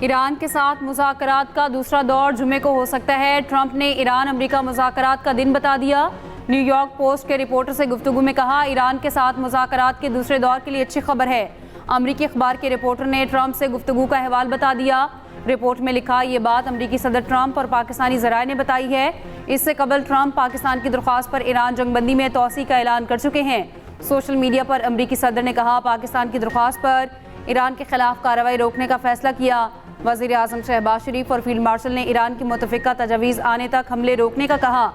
Iran के साथ मुज़ाकरात का दूसरा दौर जुमे को हो सकता है। ट्रंप ने ईरान अमेरिका मुज़ाकरात का दिन बता दिया। न्यूयॉर्क पोस्ट के रिपोर्टर से गुफ्तगू में कहा, ईरान के साथ मुज़ाकरात के दूसरे दौर के लिए अच्छी खबर है। अमरीकी अखबार के रिपोर्टर ने ट्रंप से गुफ्तगू का अहवाल बता दिया। रिपोर्ट में लिखा, ये बात अमरीकी सदर ट्रंप और पाकिस्तानी ज़राए ने बताई है। इससे कबल ट्रंप पाकिस्तान की दरख्वास्त पर ईरान जंगबंदी में तोसी का ऐलान कर चुके हैं। सोशल मीडिया पर अमरीकी सदर ने कहा, पाकिस्तान की दरख्वास्त पर ईरान के खिलाफ कार्रवाई रोकने का फैसला किया। वज़ीर आज़म शहबाज शरीफ और फील्ड मार्शल ने ईरान की मुतफ़िका तजवीज़ आने तक हमले रोकने का कहा।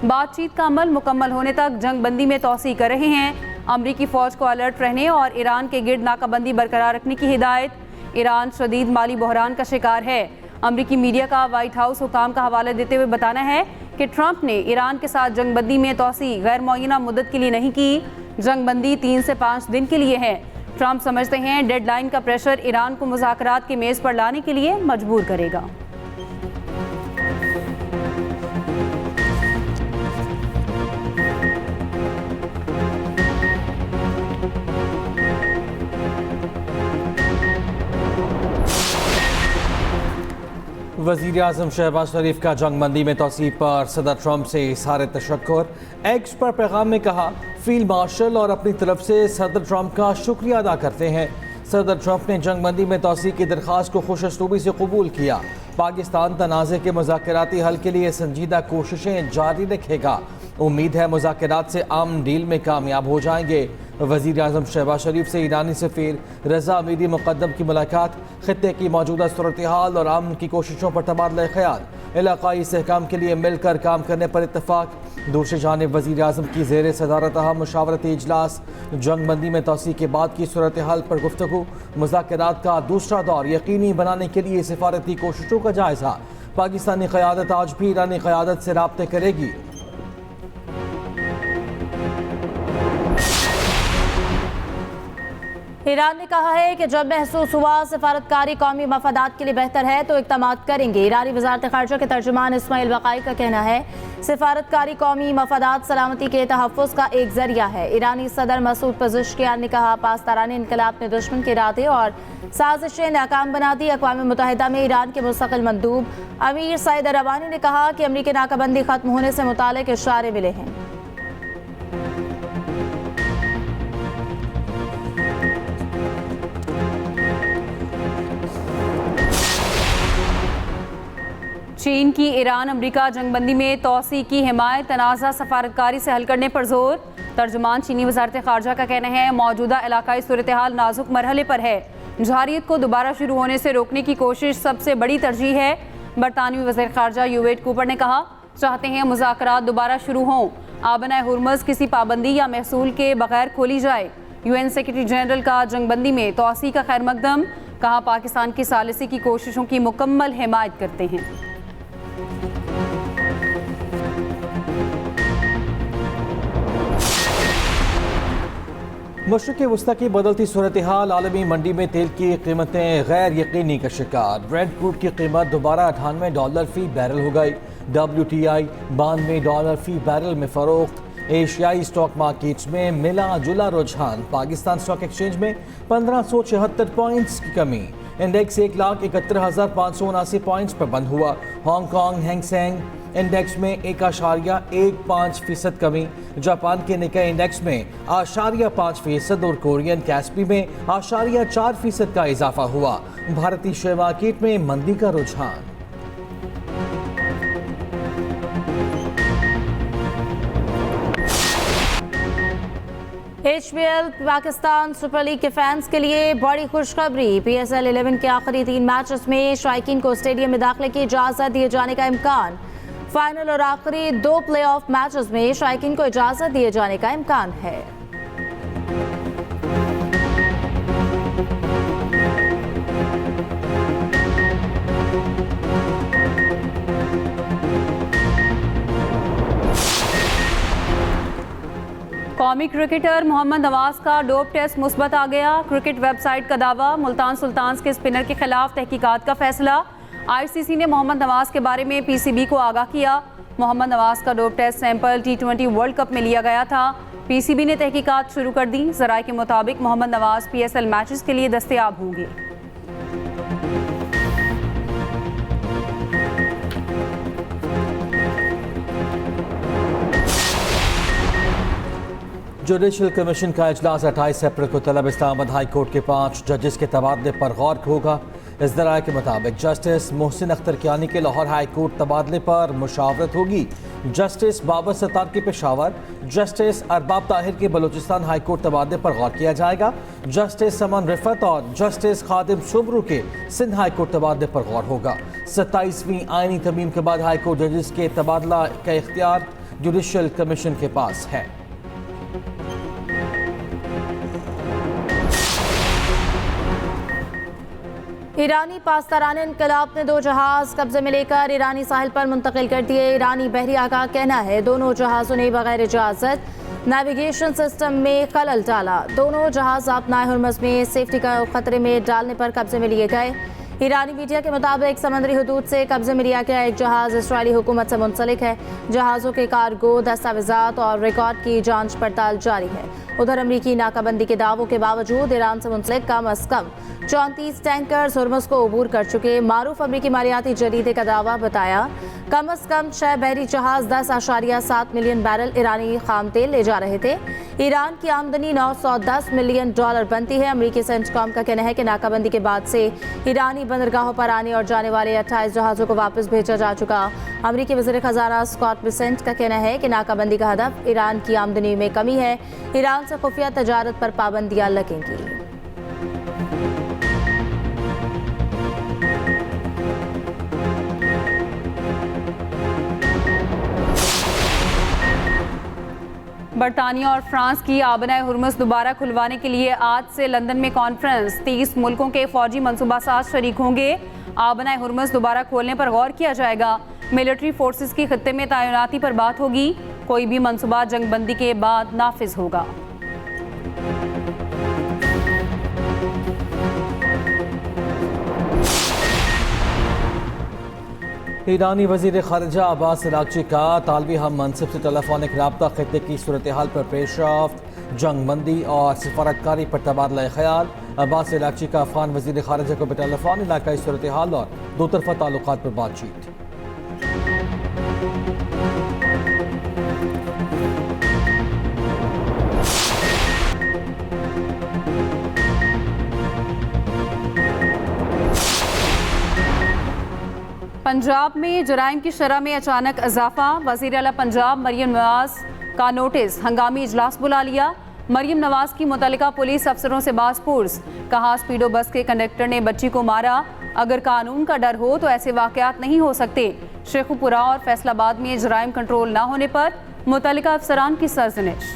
बातचीत का अमल मुकम्मल होने तक जंगबंदी में तोसी कर रहे हैं। अमरीकी फ़ौज को अलर्ट रहने और ईरान के गिर्द नाकाबंदी बरकरार रखने की हिदायत। ईरान शदीद माली बहरान का शिकार है। अमरीकी मीडिया का वाइट हाउस हुकाम का हवाला देते हुए बताना है कि ट्रंप ने ईरान के साथ जंगबंदी में तोसी गैर मुअय्यना मुद्दत के लिए नहीं की। जंगबंदी 3 से 5 दिन के लिए है। ट्रंप समझते हैं डेडलाइन का प्रेशर ईरान को मुज़ाकरात की मेज़ पर लाने के लिए मजबूर करेगा। वज़ीर आज़म शहबाज शरीफ का जंगबंदी में तोसी पर सदर ट्रंप से इज़हार तशक्कुर। एक्स पर पैगाम में कहा, फील्ड मार्शल और अपनी तरफ से सदर ट्रंप का शुक्रिया अदा करते हैं। सदर ट्रंप ने जंगबंदी में तोसी की दरख्वास्त को खुशअस्लूबी से कबूल किया। पाकिस्तान तनाज़े के मुज़ाकराती हल के लिए संजीदा कोशिशें जारी रखेगा। उम्मीद है मुज़ाकरात से आम डील में कामयाब हो जाएंगे। वज़ीर आज़म शहबाज शरीफ से ईरानी सफ़ीर रज़ा अमीरी मुक़द्दम की मुलाकात, ख़ित्ते की मौजूदा सूरत हाल और अमन की कोशिशों पर तबादला ख्याल, इलाक़ाई इस्तेहकाम के लिए मिलकर काम करने पर इत्तफ़ाक़। दूसरी जानिब वज़ीर आज़म की ज़ेर सदारत अहम मुशावरती इजलास, जंगबंदी में तोसी के बाद की सूरत हाल पर गुफ्तगू, मुज़ाकरात का दूसरा दौर यकीनी बनाने के लिए सिफारती कोशिशों का जायज़ा। पाकिस्तानी क़यादत आज भी ईरानी क़यादत से राब्ते करेगी। ईरान ने कहा है कि जब महसूस हुआ सफारतकारी कौमी मफादात के लिए बेहतर है तो इक़दाम करेंगे। ईरानी वज़ारत ख़ारजा के तर्जुमान इस्माइल वक़ाई का कहना है, सफारतकारी कौमी मफादात सलामती के तहफ़्फ़ुज़ का एक ज़रिया है। ईरानी सदर मसूद पज़ेश्कियान ने कहा, पासदाराने इनकलाब ने दुश्मन के इरादे और साजिशें नाकाम बना दी। अक़वाम मुत्तहिदा में ईरान के मुस्तक़िल मंदूब अमीर सईद रवानी ने कहा कि अमरीकी नाकाबंदी ख़त्म होने से मुताल्लिक़ इशारे मिले हैं। चीन की ईरान अमरीका जंगबंदी में तोसी की हिमायत, तनाज़ा सफारतकारी से हल करने पर जोर। तर्जुमान चीनी वज़ारत ख़ारजा का कहना है, मौजूदा इलाकाई सूरत हाल नाजुक मरहले पर है। जहारियत को दोबारा शुरू होने से रोकने की कोशिश सबसे बड़ी तरजीह है। बरतानवी वज़ीर ख़ारजा यूवेट कूपर ने कहा, चाहते हैं मुज़ाकरात दोबारा शुरू हों, आबना हुर्मुज़ किसी पाबंदी या महसूल के बगैर खोली जाए। UN सेक्रेटरी जनरल का जंगबंदी में तोसी का खैर मकदम, कहा पाकिस्तान की सालिसी की कोशिशों की मुकम्मल हिमायत करते हैं। मशरिक़ वस्ता की बदलती सूरत हाल, आलमी मंडी में तेल की कीमतें गैर यकीनी का शिकार। ब्रेंट क्रूड की कीमत दोबारा $98 फ़ी बैरल हो गई। WTI $92 फ़ी बैरल में फ़रोख्त। एशियाई स्टॉक मार्केट्स में मिला जुला रुझान। पाकिस्तान स्टॉक एक्सचेंज में 1576 पॉइंट्स की कमी। इंडेक्स 1,71,579 पॉइंट्स पर बंद हुआ। हांगकांग हैंगसेंग इंडेक्स में 1.15% कमी। जापान के निकाई इंडेक्स में 0.5% और कोरियन कैस्पी में 0.4% का इजाफा हुआ। भारतीय शेयर मार्केट में मंदी का रुझान। HBL पाकिस्तान सुपर लीग के फैंस के लिए बड़ी खुशखबरी। PSL 11 के आखिरी 3 मैचेस में शायकीन को स्टेडियम में दाखिले की इजाज़त दिए जाने का इम्कान। फाइनल और आखिरी 2 प्लेऑफ मैचेस में शायकीन को इजाज़त दिए जाने का इम्कान है। कौमी क्रिकेटर मोहम्मद नवाज का डोप टेस्ट मुस्बत आ गया। क्रिकेट वेबसाइट का दावा, मुल्तान सुल्तान्स के स्पिनर के खिलाफ तहकीकात का फैसला। ICC ने मोहम्मद नवाज के बारे में PCB को आगाह किया। मोहम्मद नवाज का dope test sample T20 world cup में लिया गया था। PCB ने तहकीकात शुरू कर दी। ज़राए के मुताबिक मोहम्मद नवाज PSL मैचेस के लिए दस्तयाब होंगे। जुडिशल कमीशन का इजलास 28 अप्रैल को तलब इस्लामाबाद हाई कोर्ट के 5 जजेस के तबादले पर गौर होगा। इस दराये के मुताबिक जस्टिस मोहसिन अख्तर कियानी के लाहौर हाई कोर्ट तबादले पर मुशावरत होगी। जस्टिस बाबर सत्तार के पेशावर, जस्टिस अरबाब ताहिर के बलूचिस्तान हाई कोर्ट तबादले पर गौर किया जाएगा। जस्टिस समन रिफत और जस्टिस खादिम सुब्रू के सिंध हाई कोर्ट तबादले पर गौर होगा। 27वीं आईनी तरमीम के बाद हाई कोर्ट जजेस के तबादला का इख्तियार जुडिशल कमीशन के पास है। ईरानी पासदारान इनकलाब ने 2 जहाज कब्जे में लेकर ईरानी साहिल पर मुंतकिल कर दिए। ईरानी बहरिया का कहना है दोनों जहाज़ों ने बगैर इजाज़त नेविगेशन सिस्टम में खलल डाला। दोनों जहाज़ अपनाए हुर्मुज़ में सेफ्टी का खतरे में डालने पर कब्जे में लिए गए। ईरानी मीडिया के मुताबिक समंदरी हदूद से कब्जे में लिया गया एक जहाज़ इसराइली हुकूमत से मुंसलिक है। जहाज़ों के कार्गो, दस्तावेजात और रिकॉर्ड की जांच पड़ताल जारी है। उधर अमरीकी नाकाबंदी के दावों के बावजूद ईरान से मुंसलिक कम अज कम 34 टैंकर्स हुर्मुज़ को अबूर कर चुके। मारूफ अमरीकी मालियाती जरीदे का दावा बताया कम अज कम 6 बहरी जहाज 10.7 मिलियन बैरल ईरानी खाम तेल ले जा रहे थे। ईरान की आमदनी $910 मिलियन बनती है। अमरीकी सेंटकॉम का कहना है कि नाकाबंदी के बाद से ईरानी बंदरगाहों पर आने और जाने वाले 28 जहाज़ों को वापस भेजा जा चुका। अमरीकी वज़ीर ख़जाना स्कॉट बेसेंट का कहना है कि नाकाबंदी का हदफ ईरान की आमदनी में कमी है। ईरान से खुफिया तजारत पर पाबंदियाँ लगेंगी। बरतानिया और फ्रांस की आबनाए हुर्मुज़ दोबारा खुलवाने के लिए आज से लंदन में कॉन्फ्रेंस। 30 मुल्कों के फौजी मनसूबासाज शरीक होंगे। आबनाए हुर्मुज़ दोबारा खोलने पर गौर किया जाएगा। मिलिट्री फोर्सेस की खत्ते में तैनाती पर बात होगी। कोई भी मनसूबा जंगबंदी के बाद नाफिज होगा। ईरानी वज़ीर ख़ारिजा अब्बास अराग़ची का तालिबी हम मनसिब से टेलीफोनिक रब्ता खित्ते की सूरत हाल पर पेशरफ्त, जंगबंदी और सिफारतकारी पर तबादला ख्याल। अब्बास अराग़ची का अफ़गान वज़ीर ख़ारिजा को टेलीफोन इलाकाई सूरत हाल और दो तरफ़ा ताल्लुकात पर बातचीत। पंजाब में जराइम की शरह में अचानक इजाफा। वज़ीर आला पंजाब मरियम नवाज का नोटिस हंगामी इजलास बुला लिया। मरियम नवाज की मुतल्लिका पुलिस अफसरों से बासपुर्स। कहा स्पीडो बस के कंडक्टर ने बच्ची को मारा। अगर कानून का डर हो तो ऐसे वाक़यात नहीं हो सकते। शेखुपुरा और फैसलाबाद में जराइम कंट्रोल न होने पर मुतल्लिका अफसरान की सरजनिश।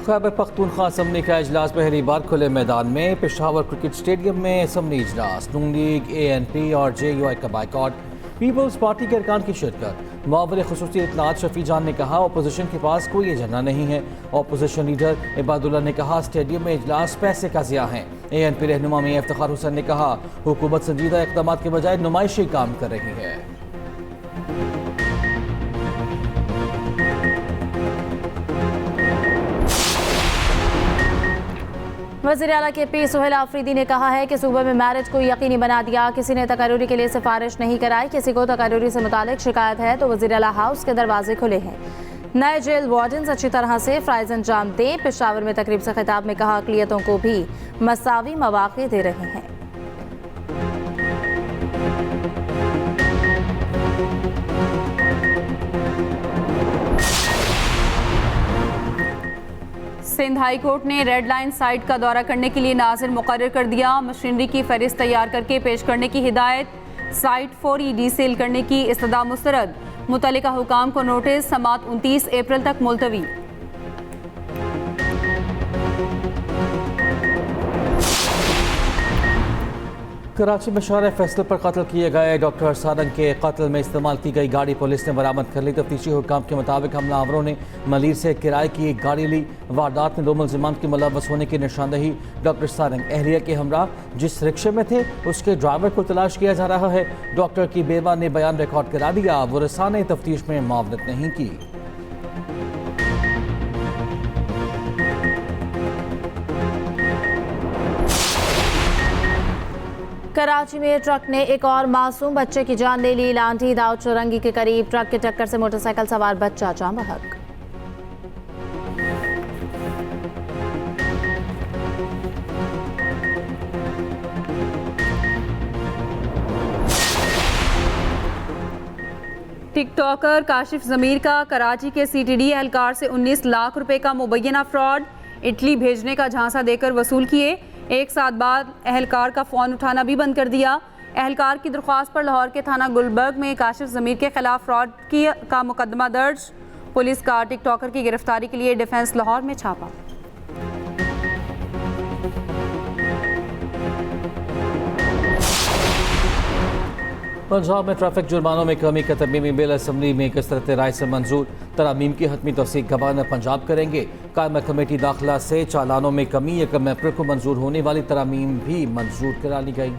खैबर पख्तूनख्वा असम्बली का इजलास पहली बार खुले मैदान में। पेशावर क्रिकेट स्टेडियम में असम्बली इजलास। नून लीग, ANP और JUI का बाइकॉट। पीपल्स पार्टी के अरकान की शिरकत। मुआविन खुसूसी इत्तलात शफी जान ने कहा अपोजिशन के पास कोई एजेंडा नहीं है। अपोजिशन लीडर इबादुल्ला ने कहा स्टेडियम में इजलास पैसे का ज़िया है। ANP रहनुमा मियां इफ्तिखार हुसैन ने कहा हुकूमत संजीदा इक़दाम के बजाय नुमाइशी काम कर रही है। वज़ीर आला KP सुहेल आफरीदी ने कहा है कि सूबे में मैरिज को यकीनी बना दिया। किसी ने तकर्रुरी के लिए सिफारिश नहीं कराई। किसी को तकर्रुरी से मुतालिक शिकायत है तो वज़ीर आला हाउस के दरवाजे खुले हैं। नए जेल वार्डन्स अच्छी तरह से फ़राइज़ अंजाम दें। पेशावर में तकरीब से खिताब में कहा अक़लियतों को भी मसावी मौक़े दे रहे हैं। सिंध हाई कोर्ट ने रेड लाइन साइट का दौरा करने के लिए नाज़िर मुकर्रर कर दिया। मशीनरी की फहरिस्त तैयार करके पेश करने की हिदायत। साइट फौरी डीसेल करने की इस्तदा मुस्तरद। मुतल्लिका हुकाम को नोटिस। समात 29 अप्रैल तक मुलतवी। कराची में शहर फैसल पर कत्ल किए गए डॉक्टर सारंग के कत्ल में इस्तेमाल की गई गाड़ी पुलिस ने बरामद कर ली। तफ्तीशी हुकाम के मुताबिक हमलावरों ने मलीर से किराए की एक गाड़ी ली। वारदात में 2 मुल्जिमान की मुलव्वस होने की निशानदही। डॉक्टर सारंग अहलिया के हमरा जिस रिक्शे में थे उसके ड्राइवर को तलाश किया जा रहा है। डॉक्टर की बेवा ने बयान रिकॉर्ड करा दिया। वो रसाने तफ्तीश में मावनत नहीं की। कराची में ट्रक ने एक और मासूम बच्चे की जान ले ली। लांठी दाऊद चौरंगी के करीब ट्रक की टक्कर से मोटरसाइकिल सवार बच्चा जान बहक। टिकटॉकर काशिफ ज़मीर का कराची के सीटीडी एहलकार से 19 लाख रुपए का मुबैना फ्रॉड। इटली भेजने का झांसा देकर वसूल किए। एक साथ बाद एहलकार का फ़ोन उठाना भी बंद कर दिया। एहलकार की दरख्वास्त पर लाहौर के थाना गुलबर्ग में काशिफ ज़मीर के खिलाफ फ्रॉड का मुकदमा दर्ज। पुलिस का टिकटॉकर की गिरफ्तारी के लिए डिफेंस लाहौर में छापा। पंजाब में ट्रैफिक जुर्मानों में कमी का तरमीमी बिल असम्बली में कसरत राय से मंजूर। तरामीम की हतमी तौसीक गवर्नर पंजाब करेंगे। कायमा कमेटी दाखिला से चालानों में कमी 1 अप्रैल को मंजूर होने वाली तरामीम भी मंजूर करा ली गई।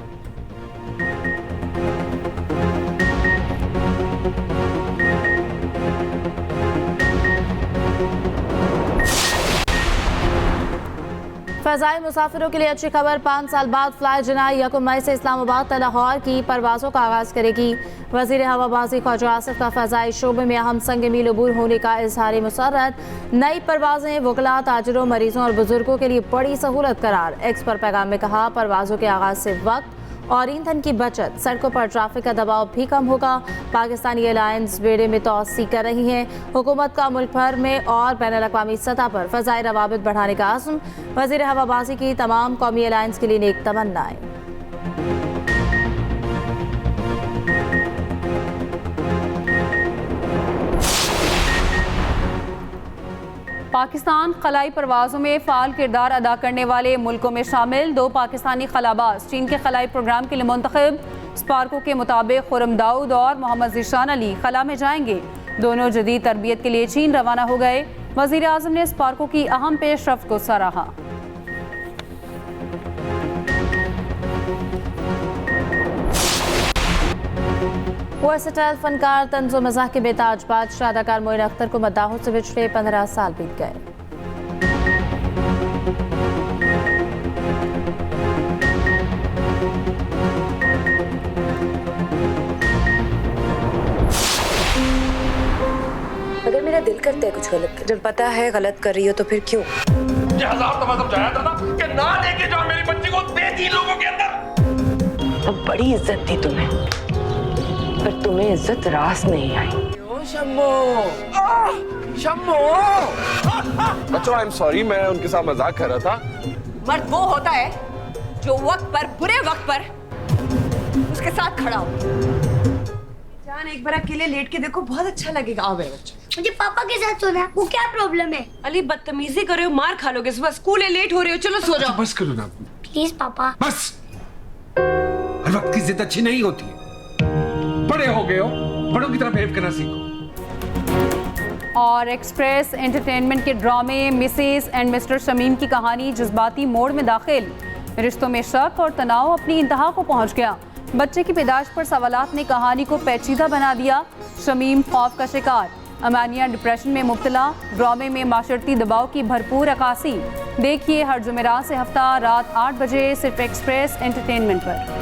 फ़ज़ाई मुसाफिरों के लिए अच्छी खबर। 5 साल बाद फ्लाई जनाई 1 मई से इस्लामाबाद से लाहौर की परवाज़ों का आगाज़ करेगी। वज़ीर हवाबाजी ख्वाजा आसिफ का फ़ज़ाई शोबे में अहम संग मील अबूर होने का इज़हार मुसर्रत। नई परवाज़ें वकला, ताजिरों, मरीजों और बुजुर्गों के लिए बड़ी सहूलत करार। एक्स पर पैगाम में कहा, परवाज़ों के आगाज़ से वक्त और ईंधन की बचत, सड़कों पर ट्रैफिक का दबाव भी कम होगा। पाकिस्तानी एयरलाइंस बेड़े में तोसी कर रही हैं। हुकूमत का मुल्क भर में और बैनुल-अक़वामी सतह पर फ़ज़ाई रवाबित बढ़ाने का आज़म। वज़ीर हवाबाजी की तमाम कौमी एयरलाइंस के लिए नेक तमन्नाएं। पाकिस्तान खलाई परवाज़ों में फ़ाल किरदार अदा करने वाले मुल्कों में शामिल 2 पाकिस्तानी खलाबाज चीन के खलाई प्रोग्राम के लिए मुंतखब। स्पार्को के मुताबिक खुरम दाऊद और मोहम्मद ज़ीशान अली खला में जाएंगे। दोनों जदीद तरबियत के लिए चीन रवाना हो गए। वज़ीर आज़म ने स्पार्को की अहम पेशरफ्त को सराहा। वर्सेटाइल फनकार, तंज़ो मज़ाह के बेताज बादशाह अदाकार मोइन अख्तर को मद्दाहों से बिछड़े 15 साल बीत गए। अगर मेरा दिल करता है कुछ गलत, जब पता है गलत कर रही हो तो फिर क्यों? ये 1000 दफा समझाया था ना कि ना लेके जाओ मेरी बच्ची को, दे लोगों के अंदर। अब बड़ी इज्जत थी तुम्हें, पर तुम्हें इज्जत रास नहीं आई। बच्चों, आई एम सॉरी, मैं उनके साथ मजाक कर रहा था। मर्द वो होता है जो वक्त पर, बुरे वक्त पर उसके साथ खड़ा हो। जान, एक बार अकेले लेट के देखो, बहुत अच्छा लगेगा। आओ मेरे बच्चे। मुझे पापा के साथ सोना है। वो क्या प्रॉब्लम है? अली, बदतमीजी कर रहे हो, मार खा लोगे। सुबह स्कूल है, लेट हो रहे हो, चलो सो जाओ। बस करो ना प्लीज पापा। बस। हर वक्त की जिद अच्छी नहीं होती है। बड़े हो गए हो, बड़ों की तरह बिहेव करना सीखो। और एक्सप्रेस एंटरटेनमेंट के ड्रामे मिसेस एंड मिस्टर शमीम की कहानी जज्बाती मोड़ में दाखिल। रिश्तों में शक और तनाव अपनी इंतहा को पहुंच गया। बच्चे की पैदाश पर सवालात ने कहानी को पेचीदा बना दिया। शमीम खौफ का शिकार, अमानिया डिप्रेशन में मुब्तला। ड्रामे में माशरती दबाव की भरपूर अक्कासी। देखिए हर जुमेरात से हफ्ता रात 8 बजे सिर्फ एक्सप्रेस एंटरटेनमेंट पर।